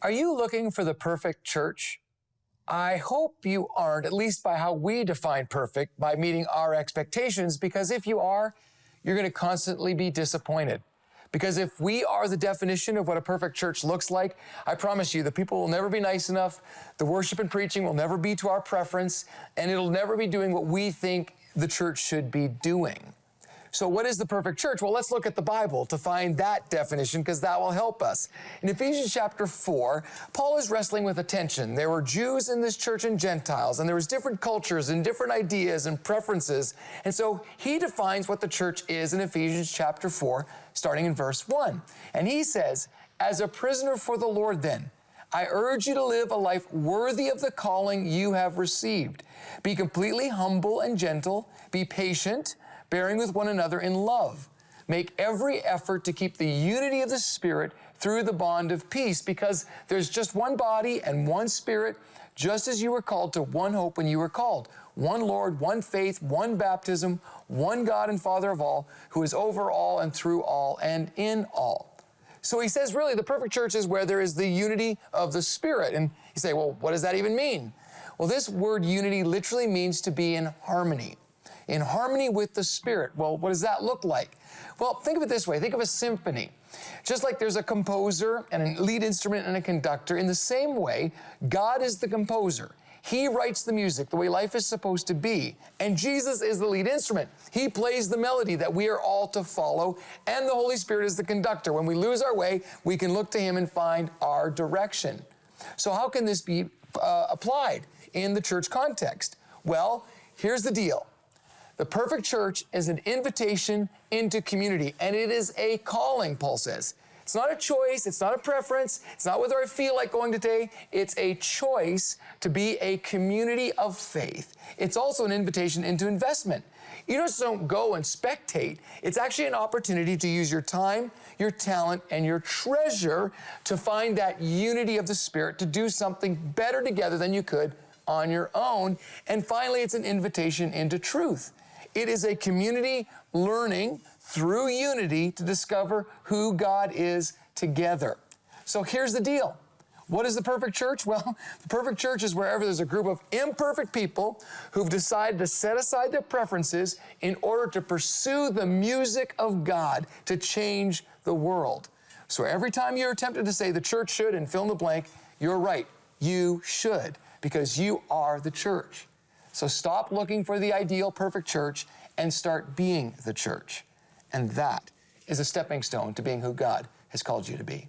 Are you looking for the perfect church? I hope you aren't, at least by how we define perfect, by meeting our expectations, because if you are, you're going to constantly be disappointed. Because if we are the definition of what a perfect church looks like, I promise you, the people will never be nice enough, the worship and preaching will never be to our preference, and it'll never be doing what we think the church should be doing. So what is the perfect church? Well, let's look at the Bible to find that definition, because that will help us. In Ephesians chapter 4, Paul is wrestling with a tension. There were Jews in this church and Gentiles, and there was different cultures and different ideas and preferences. And so he defines what the church is in Ephesians chapter 4, starting in verse 1. And he says, "As a prisoner for the Lord then, I urge you to live a life worthy of the calling you have received. Be completely humble and gentle. Be patient, bearing with one another in love. Make every effort to keep the unity of the Spirit through the bond of peace, because there's just one body and one Spirit, just as you were called to one hope when you were called. One Lord, one faith, one baptism, one God and Father of all, who is over all and through all and in all." So he says, really, the perfect church is where there is the unity of the Spirit. And you say, well, what does that even mean? Well, this word unity literally means to be in harmony with the Spirit. Well, what does that look like? Well, think of it this way. Think of a symphony. Just like there's a composer and a lead instrument and a conductor, in the same way, God is the composer. He writes the music the way life is supposed to be. And Jesus is the lead instrument. He plays the melody that we are all to follow. And the Holy Spirit is the conductor. When we lose our way, we can look to Him and find our direction. So how can this be applied in the church context? Well, here's the deal. The perfect church is an invitation into community, and it is a calling, Paul says. It's not a choice, it's not a preference, it's not whether I feel like going today. It's a choice to be a community of faith. It's also an invitation into investment. You just don't go and spectate. It's actually an opportunity to use your time, your talent, and your treasure to find that unity of the Spirit, to do something better together than you could on your own. And finally, it's an invitation into truth. It is a community learning through unity to discover who God is together. So here's the deal. What is the perfect church? Well, the perfect church is wherever there's a group of imperfect people who've decided to set aside their preferences in order to pursue the music of God to change the world. So every time you're tempted to say the church should and fill in the blank, you're right. You should, because you are the church. So stop looking for the ideal perfect church and start being the church. And that is a stepping stone to being who God has called you to be.